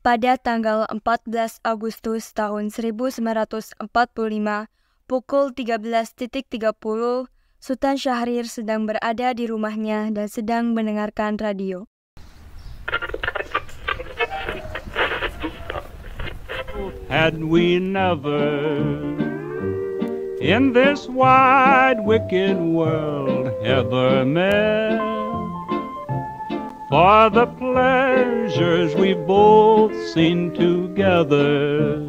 pada tanggal 14 Agustus tahun 1945 pukul 13.30, Sultan Syahrir sedang berada di rumahnya dan sedang mendengarkan radio. Had we never in this wide wicked world ever met, for the pleasures we both seen together,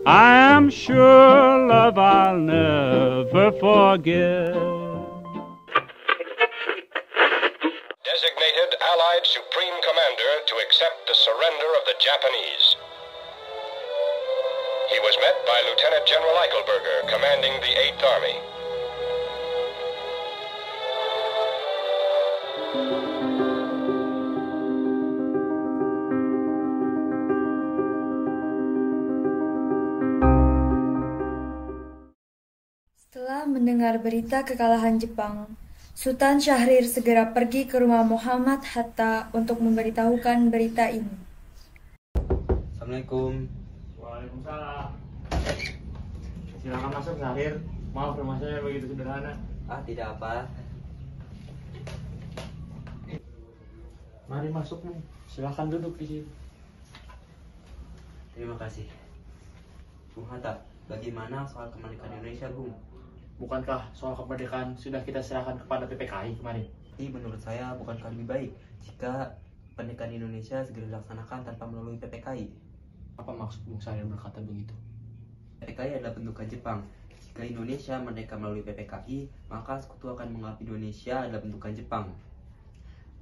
I am sure, love, I'll never forget. Designated Allied Supreme Commander to accept the surrender of the Japanese. He was met by Lieutenant General Eichelberger, commanding the 8th Army. Setelah mendengar berita kekalahan Jepang, Sultan Syahrir segera pergi ke rumah Muhammad Hatta untuk memberitahukan berita ini. Assalamualaikum. Waalaikumsalam. Silakan masuk, Syahrir. Maaf rumah saya begitu sederhana. Tidak apa. Mari masuk nih. Silakan duduk di sini. Terima kasih. Bung Hatta, bagaimana soal kemerdekaan Indonesia, Bung? Bukankah soal kemerdekaan sudah kita serahkan kepada PPKI kemarin? Menurut saya bukankah lebih baik jika kemerdekaan Indonesia segera dilaksanakan tanpa melalui PPKI? Apa maksud Bung Syahrir berkata begitu? PPKI adalah bentukan Jepang. Jika Indonesia merdeka melalui PPKI, maka sekutu akan menganggap Indonesia adalah bentukan Jepang.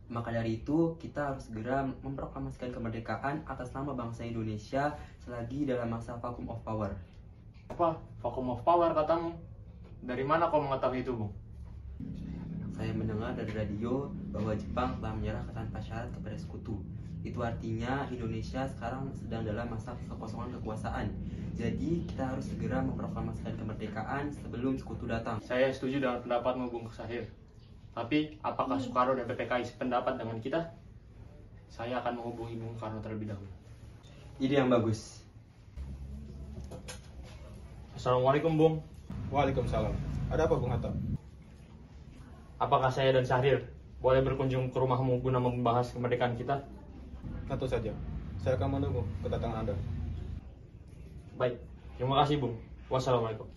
Maka dari itu, kita harus segera memproklamasikan kemerdekaan atas nama bangsa Indonesia selagi dalam masa vacuum of power. Apa? Vacuum of power katamu? Dari mana kau mengetahui itu, Bung? Saya mendengar dari radio bahwa Jepang telah menyerah tanpa syarat kepada sekutu. Itu artinya Indonesia sekarang sedang dalam masa kekosongan kekuasaan. Jadi kita harus segera memproklamasikan kemerdekaan sebelum sekutu datang. Saya setuju dengan pendapatmu, Bung Syahrir. Tapi apakah Soekarno dan PPKI sependapat dengan kita? Saya akan menghubungi Bung Karno terlebih dahulu. Ide yang bagus. Assalamualaikum, Bung. Waalaikumsalam. Ada apa, Bung Hatta? Apakah saya dan Syahrir boleh berkunjung ke rumahmu guna membahas kemerdekaan kita? Tentu saja. Saya akan menunggu kedatangan Anda. Baik, terima kasih, Bung. Wassalamualaikum.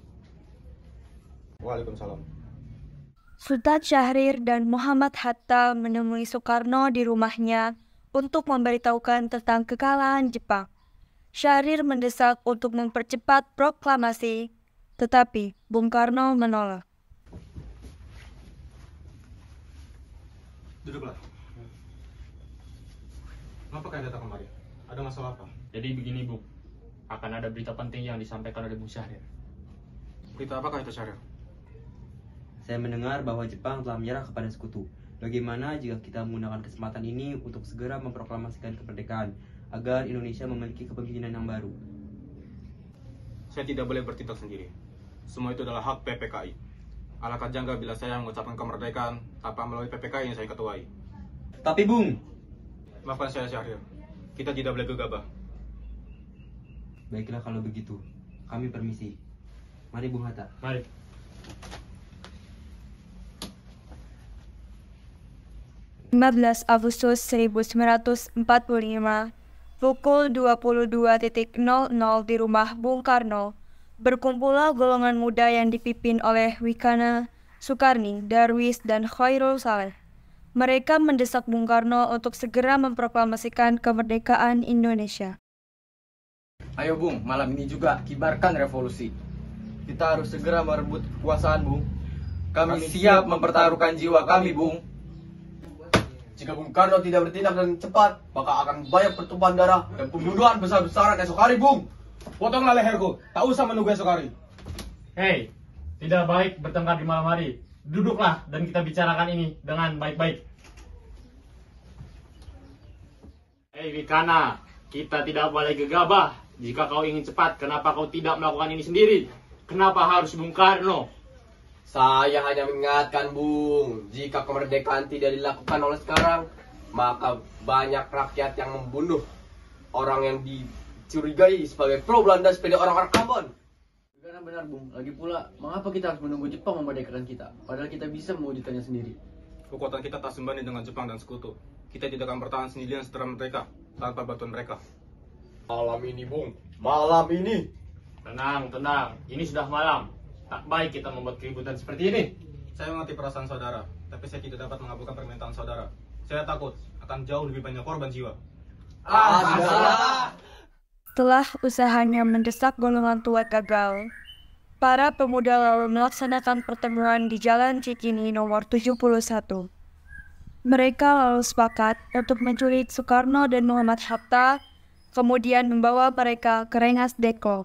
Waalaikumsalam. Sultan Syahrir dan Muhammad Hatta menemui Soekarno di rumahnya untuk memberitahukan tentang kekalahan Jepang. Syahrir mendesak untuk mempercepat proklamasi, tetapi Bung Karno menolak. Duduklah. Kenapa kalian datang kemari? Ada masalah apa? Jadi begini, Bung. Akan ada berita penting yang disampaikan oleh Bung Syahrir. Berita apakah itu, Syahrir? Saya mendengar bahwa Jepang telah menyerah kepada sekutu. Bagaimana jika kita menggunakan kesempatan ini untuk segera memproklamasikan kemerdekaan agar Indonesia memiliki kepemimpinan yang baru? Saya tidak boleh bertindak sendiri. Semua itu adalah hak PPKI. Alangkah janggal bila saya mengucapkan kemerdekaan tanpa melalui PPKI yang saya ketuai. Tapi, Bung, Maafkan saya, Syahrir. Kita tidak boleh gegabah. baiklah kalau begitu. Kami permisi. Mari, Bung Hatta. Mari. Agustus 1945, pukul 22.00 di rumah Bung Karno, berkumpullah golongan muda yang dipimpin oleh Wikana, Sukarni, Darwis, dan Khairul Saleh. Mereka mendesak Bung Karno untuk segera memproklamasikan kemerdekaan Indonesia. Ayo, Bung, malam ini juga kibarkan revolusi. Kita harus segera merebut kekuasaan, Bung. Kami siap mempertaruhkan jiwa kami, Bung. Jika Bung Karno tidak bertindak dengan cepat, maka akan banyak pertumpahan darah dan pembunuhan besar-besaran esok hari, Bung. Potonglah leherku. Tak usah menunggu esok hari. Hei, tidak baik bertengkar di malam hari. Duduklah dan kita bicarakan ini dengan baik-baik. Hei Wikana, kita tidak boleh gegabah. Jika kau ingin cepat, kenapa kau tidak melakukan ini sendiri? Kenapa harus Bung Karno? Saya hanya mengingatkan, Bung, jika kemerdekaan tidak dilakukan oleh sekarang, maka banyak rakyat yang membunuh orang yang dicurigai sebagai pro Belanda seperti orang-orang Ambon. Karena benar Bung, lagi pula mengapa kita harus menunggu Jepang memerdekakan kita, padahal kita bisa mewujudkannya sendiri. Kekuatan kita tak sebanding dengan Jepang dan sekutu. Kita tidak akan bertahan sendirian setelah mereka, tanpa bantuan mereka. Malam ini Bung, malam ini. Tenang, tenang. Ini sudah malam. Tak baik kita membuat keributan seperti ini. Saya mengerti perasaan saudara, tapi saya tidak dapat mengabulkan permintaan saudara. Saya takut akan jauh lebih banyak korban jiwa. Setelah usahanya mendesak golongan tua gagal, para pemuda lalu melaksanakan pertemuan di Jalan Cikini nomor 71. Mereka lalu sepakat untuk menculik Soekarno dan Muhammad Hatta, kemudian membawa mereka ke Rengas Dengklok.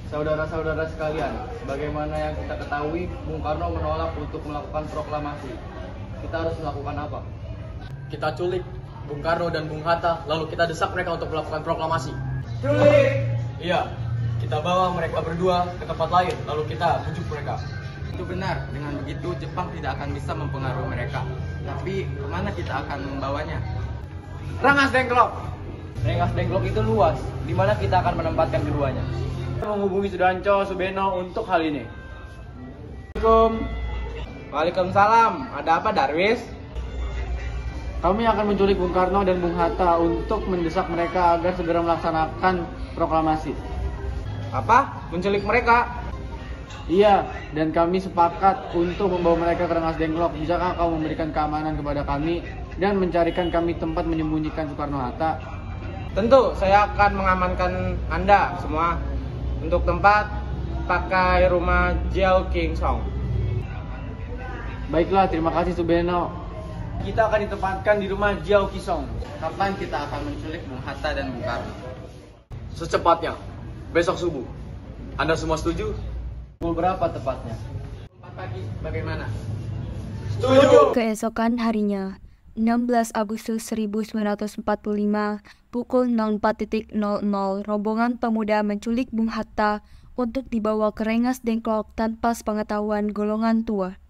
Saudara-saudara sekalian, sebagaimana yang kita ketahui, Bung Karno menolak untuk melakukan proklamasi. Kita harus melakukan apa? Kita culik Bung Karno dan Bung Hatta, lalu kita desak mereka untuk melakukan proklamasi. Culik! Iya, kita bawa mereka berdua ke tempat lain, lalu kita bujuk mereka. Itu benar, dengan begitu Jepang tidak akan bisa mempengaruhi mereka. Tapi kemana kita akan membawanya? Rengas Dengklok! Rengas Dengklok itu luas, di mana kita akan menempatkan keduanya. Kita menghubungi Sudanco Subeno untuk hal ini. Waalaikumsalam, ada apa Darwis? Kami akan menculik Bung Karno dan Bung Hatta untuk mendesak mereka agar segera melaksanakan proklamasi. Apa? Menculik mereka? Iya, dan kami sepakat untuk membawa mereka ke Rengas Dengklok. Bisakah kau memberikan keamanan kepada kami dan mencarikan kami tempat menyembunyikan Soekarno-Hatta? Tentu, saya akan mengamankan Anda semua. Untuk tempat, pakai rumah Jiao King Song. Baiklah, terima kasih Subeno. Kita akan ditempatkan di rumah Jiao Kisong. Kapan kita akan menculik Bung Hatta dan Bung Karno? Secepatnya, besok subuh. Anda semua setuju? Pukul berapa tepatnya? 4 pagi, bagaimana? Setuju! Keesokan harinya, 16 Agustus 1945, pukul 04.00, rombongan pemuda menculik Bung Hatta untuk dibawa ke Rengas Dengklok tanpa sepengetahuan golongan tua.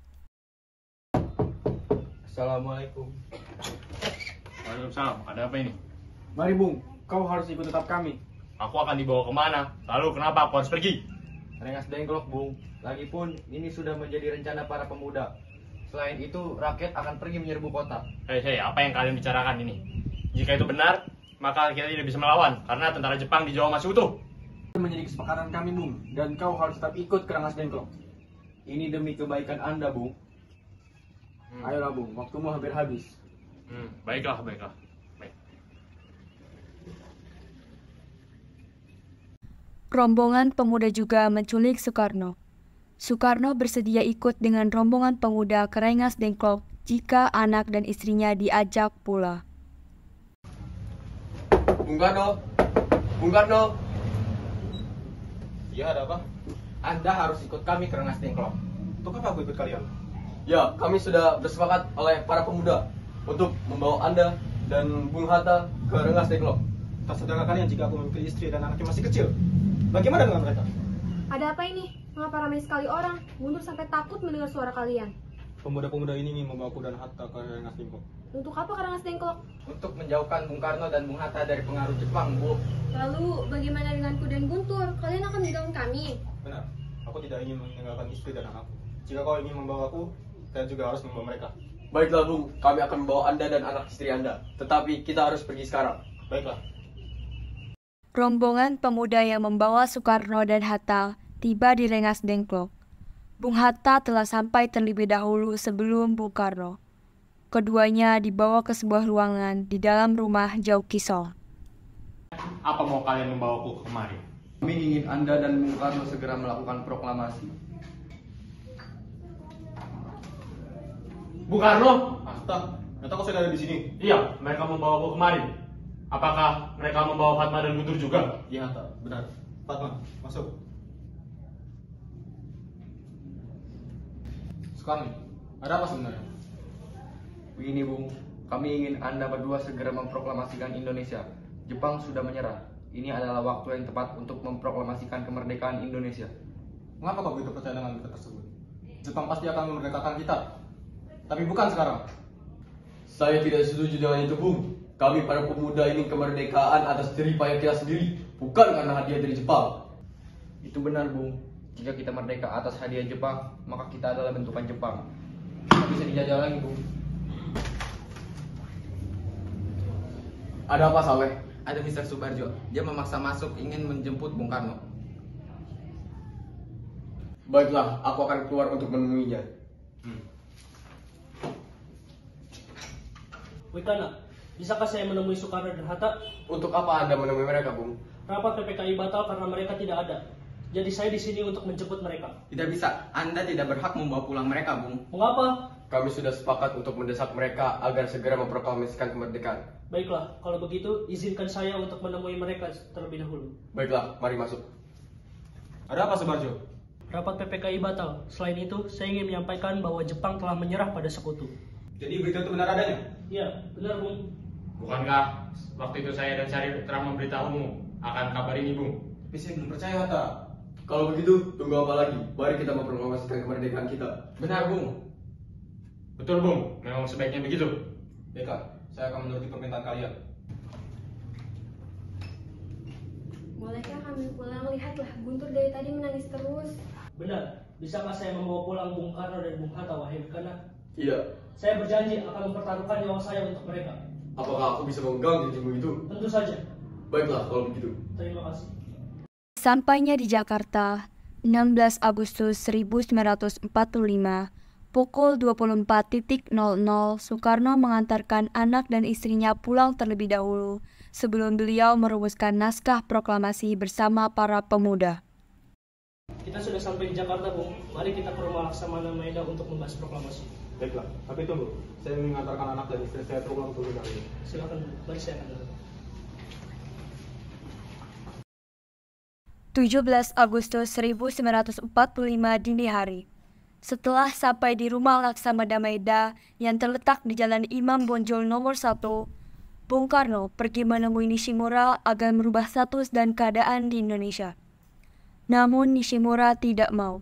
Assalamualaikum. Waalaikumsalam. Ada apa ini? Mari Bung, kau harus ikut tetap kami. Aku akan dibawa kemana? Lalu kenapa aku harus pergi? Rengas Dengklok Bung, lagipun ini sudah menjadi rencana para pemuda. Selain itu, rakyat akan pergi menyerbu kota. Hei, apa yang kalian bicarakan ini? Jika itu benar, maka kita tidak bisa melawan karena tentara Jepang di Jawa masih utuh. Itu menjadi kesepakatan kami Bung, dan kau harus tetap ikut ke Rengas Dengklok. Ini demi kebaikan Anda Bung. Ayolah Bung, waktumu hampir habis. Baiklah. Baik. Rombongan pemuda juga menculik Soekarno. Soekarno bersedia ikut dengan rombongan pemuda ke Rengas Dengklok jika anak dan istrinya diajak pula. Bung Karno. Iya, ada apa? Anda harus ikut kami ke Rengas Dengklok. Untuk apa aku ikut kalian? Ya, kami sudah bersepakat oleh para pemuda untuk membawa Anda dan Bung Hatta ke Rengas Dengklok. Tak saudara kalian jika aku memiliki istri dan anaknya masih kecil. Bagaimana dengan mereka? Ada apa ini? Mengapa ramai sekali orang? Guntur sampai takut mendengar suara kalian. Pemuda-pemuda ini ingin membawaku dan Hatta ke Rengas Dengklok. Untuk apa ke Rengas Dengklok? Untuk menjauhkan Bung Karno dan Bung Hatta dari pengaruh Jepang, Bu. Lalu bagaimana denganku dan Guntur? Kalian akan meninggalkan kami. Benar, aku tidak ingin meninggalkan istri dan anakku. Jika kau ingin membawaku, saya juga harus membawa mereka. Baiklah Bung, kami akan membawa Anda dan anak istri Anda. Tetapi kita harus pergi sekarang. Baiklah. Rombongan pemuda yang membawa Soekarno dan Hatta tiba di Rengas Dengklok. Bung Hatta telah sampai terlebih dahulu sebelum Bung Karno. Keduanya dibawa ke sebuah ruangan di dalam rumah Jiao Kisong. Apa mau kalian membawaku kemari? Kami ingin Anda dan Bung Karno segera melakukan proklamasi. Bung Karno? Hatta, ternyata kau sudah ada di sini. Iya, mereka membawaku kemari. Apakah mereka membawa Fatma dan Guntur juga? Iya, Hatta, benar. Fatma, masuk. Sekarang, ada apa sebenarnya? Begini Bung, kami ingin Anda berdua segera memproklamasikan Indonesia. Jepang sudah menyerah. Ini adalah waktu yang tepat untuk memproklamasikan kemerdekaan Indonesia. Mengapa kau begitu percaya dengan berita tersebut? Jepang pasti akan memerdekakan kita. Tapi bukan sekarang. Saya tidak setuju dengan itu Bung. Kami para pemuda ingin kemerdekaan atas jerih payah kita sendiri, bukan karena hadiah dari Jepang. Itu benar, Bung. Jika kita merdeka atas hadiah Jepang, maka kita adalah bentukan Jepang. Kita bisa dijajah lagi, Bung. Ada apa, Saleh? Ada Mr. Subarjo. Dia memaksa masuk ingin menjemput Bung Karno. Baiklah, aku akan keluar untuk menemuinya. Wikana, bisakah saya menemui Soekarno dan Hatta? Untuk apa Anda menemui mereka, Bung? Rapat PPKI batal karena mereka tidak ada. Jadi saya di sini untuk menjemput mereka. Tidak bisa. Anda tidak berhak membawa pulang mereka, Bung. Mengapa? Kami sudah sepakat untuk mendesak mereka agar segera memproklamasikan kemerdekaan. Baiklah, kalau begitu izinkan saya untuk menemui mereka terlebih dahulu. Baiklah, mari masuk. Ada apa, Subarjo? Rapat PPKI batal. Selain itu, saya ingin menyampaikan bahwa Jepang telah menyerah pada sekutu. Jadi berita itu benar adanya? Iya, benar, Bung. Bukankah waktu itu saya dan Syarif telah memberitahumu akan kabar ini, Bung? Tapi saya belum percaya, Hatta. Kalau begitu, tunggu apa lagi? Mari kita memproklamasikan kemerdekaan kita. Benar, Bung. Betul, Bung. Memang sebaiknya begitu. Baiklah, saya akan menuruti permintaan kalian. Bolehkah kami pulang? Lihatlah, Guntur dari tadi menangis terus. Benar. Bisakah saya membawa pulang Bung Karno dan Bung Hatta, wahai Wikana? Iya. Saya berjanji akan mempertaruhkan nyawa saya untuk mereka. Apakah aku bisa memegang janjimu itu? Tentu saja. Baiklah, kalau begitu. Terima kasih. Sampainya di Jakarta, 16 Agustus 1945, pukul 24.00, Soekarno mengantarkan anak dan istrinya pulang terlebih dahulu sebelum beliau merumuskan naskah proklamasi bersama para pemuda. Kita sudah sampai di Jakarta, Bung. Mari kita ke rumah Laksamana Maeda untuk membahas proklamasi. Baiklah, tapi tunggu. Saya ingin mengantarkan anak dan istri saya pulang terlebih dahulu. Silakan, mari saya akan datang. 17 Agustus 1945 dini hari. Setelah sampai di rumah Laksamana Maeda yang terletak di Jalan Imam Bonjol nomor 1, Bung Karno pergi menemui Nishimura agar merubah status dan keadaan di Indonesia. Namun Nishimura tidak mau.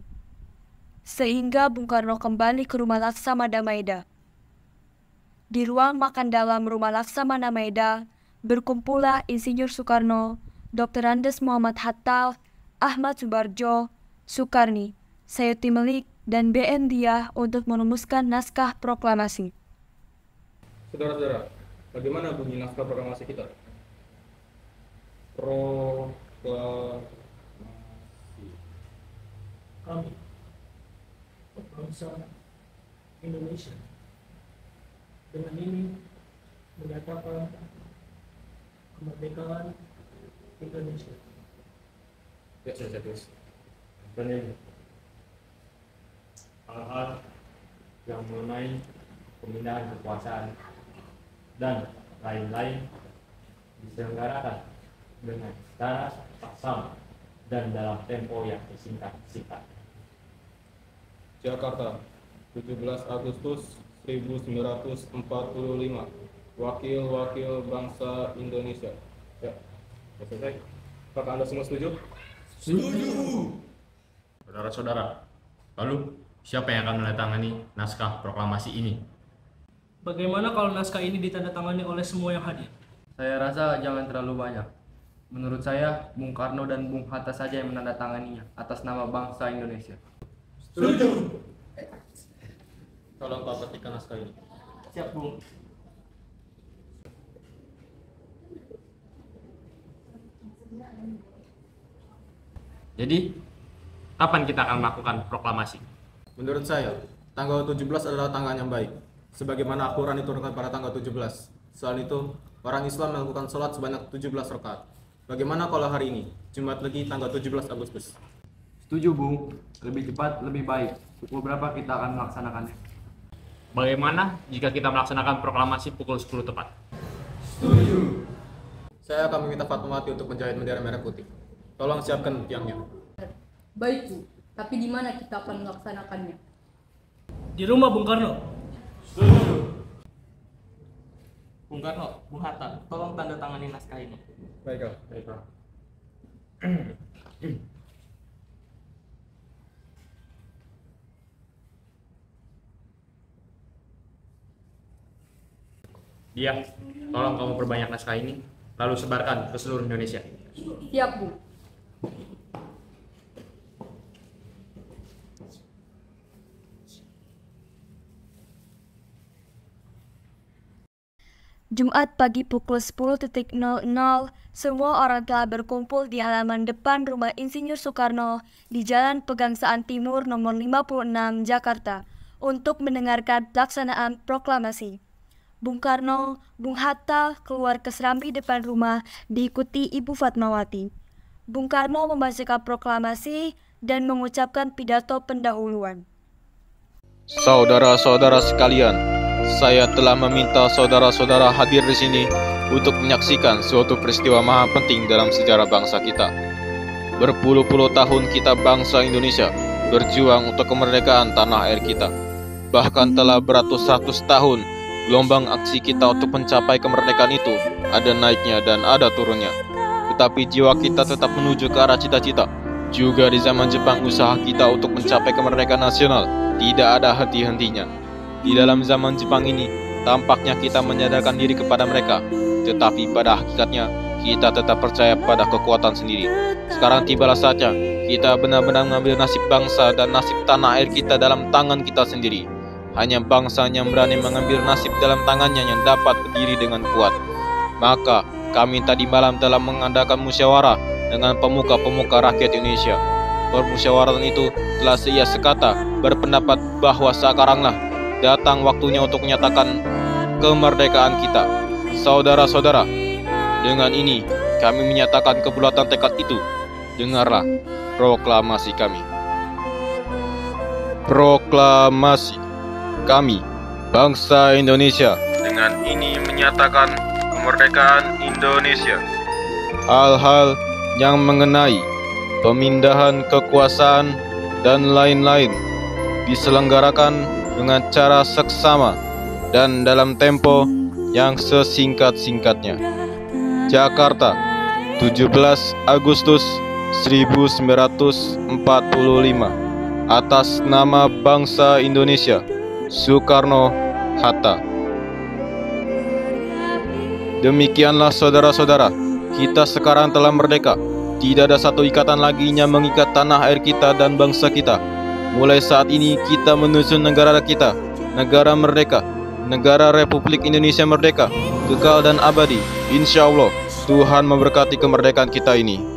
Sehingga Bung Karno kembali ke rumah Laksamana Maeda. Di ruang makan dalam rumah Laksamana Maeda, berkumpullah Insinyur Soekarno, Dr. Andes Muhammad Hatta, Ahmad Subarjo, Sukarni, Sayuti Melik, dan BN Diah untuk merumuskan naskah proklamasi. Saudara-saudara, bagaimana bunyi naskah proklamasi kita? Kami, bangsa Indonesia, dengan ini menyatakan kemerdekaan Indonesia. Ya, saya tulis. Dan ini hal-hal yang mengenai pemindahan kekuasaan dan lain-lain diselenggarakan dengan secara sama dan dalam tempo yang disingkat-singkat. Jakarta, 17 Agustus 1945. Wakil-wakil bangsa Indonesia. Ya, selesai. Apakah Anda semua setuju? Setuju. Saudara-saudara, lalu siapa yang akan menandatangani naskah proklamasi ini? Bagaimana kalau naskah ini ditandatangani oleh semua yang hadir? Saya rasa jangan terlalu banyak. Menurut saya, Bung Karno dan Bung Hatta saja yang menandatanganinya atas nama bangsa Indonesia. Setuju. Tolong Pak petikan naskah ini. Siap, Bung. Jadi, kapan kita akan melakukan proklamasi? Menurut saya, tanggal 17 adalah tanggal yang baik. Sebagaimana Al-Quran diturunkan pada tanggal 17. Selain itu, orang Islam melakukan sholat sebanyak 17 rakaat. Bagaimana kalau hari ini, Jumat Legi tanggal 17 Agustus? Setuju, Bung. Lebih cepat, lebih baik. Pukul berapa kita akan melaksanakannya? Bagaimana jika kita melaksanakan proklamasi pukul 10 tepat? Setuju. Saya akan meminta Fatmawati untuk menjahit bendera merah putih. Tolong siapkan tiangnya. Baik, Bu. Tapi di mana kita akan melaksanakannya? Di rumah Bung Karno. Bung Karno, Bung Hatta, tolong tanda tangani naskah ini. Baiklah. Dia, tolong kamu perbanyak naskah ini, lalu sebarkan ke seluruh Indonesia. Siap, Bu. Jumat pagi pukul 10.00, semua orang telah berkumpul di halaman depan rumah Insinyur Soekarno di Jalan Pegangsaan Timur nomor 56, Jakarta, untuk mendengarkan pelaksanaan proklamasi. Bung Karno, Bung Hatta keluar ke serambi depan rumah diikuti Ibu Fatmawati. Bung Karno membacakan proklamasi dan mengucapkan pidato pendahuluan. Saudara-saudara sekalian, saya telah meminta saudara-saudara hadir di sini untuk menyaksikan suatu peristiwa maha penting dalam sejarah bangsa kita. Berpuluh-puluh tahun kita bangsa Indonesia berjuang untuk kemerdekaan tanah air kita. Bahkan telah beratus-ratus tahun gelombang aksi kita untuk mencapai kemerdekaan itu ada naiknya dan ada turunnya. Tetapi jiwa kita tetap menuju ke arah cita-cita. Juga di zaman Jepang usaha kita untuk mencapai kemerdekaan nasional tidak ada henti-hentinya. Di dalam zaman Jepang ini, tampaknya kita menyadarkan diri kepada mereka, tetapi pada hakikatnya, kita tetap percaya pada kekuatan sendiri. Sekarang tibalah saatnya, kita benar-benar mengambil nasib bangsa dan nasib tanah air kita dalam tangan kita sendiri. Hanya bangsa yang berani mengambil nasib dalam tangannya yang dapat berdiri dengan kuat. Maka, kami tadi malam telah mengadakan musyawarah dengan pemuka-pemuka rakyat Indonesia. Permusyawaratan itu telah seia sekata berpendapat bahwa sekaranglah datang waktunya untuk menyatakan kemerdekaan kita. Saudara-saudara, dengan ini kami menyatakan kebulatan tekad itu. Dengarlah proklamasi kami. Proklamasi kami, bangsa Indonesia, dengan ini menyatakan kemerdekaan Indonesia. Hal-hal yang mengenai pemindahan kekuasaan dan lain-lain diselenggarakan dengan cara seksama dan dalam tempo yang sesingkat-singkatnya. Jakarta, 17 Agustus 1945. Atas nama bangsa Indonesia, Soekarno-Hatta. Demikianlah saudara-saudara, kita sekarang telah merdeka. Tidak ada satu ikatan lagi yang mengikat tanah air kita dan bangsa kita. Mulai saat ini kita menyusun negara kita, negara merdeka, negara Republik Indonesia merdeka, kekal dan abadi. Insya Allah, Tuhan memberkati kemerdekaan kita ini.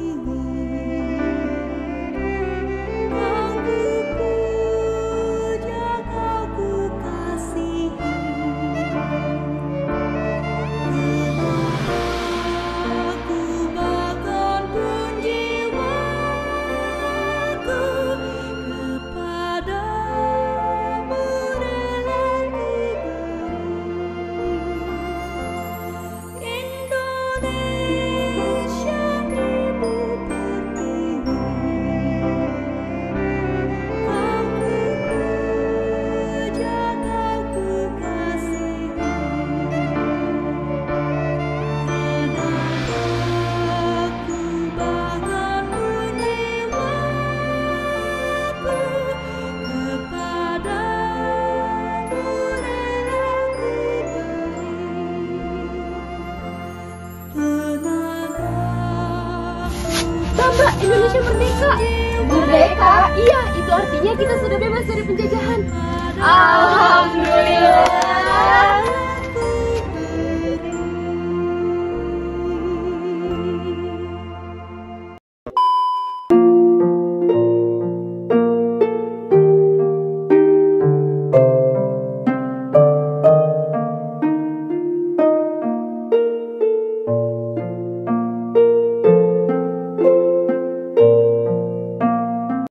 Mbak, Indonesia merdeka. Merdeka? Iya, itu artinya kita sudah bebas dari penjajahan. Alhamdulillah.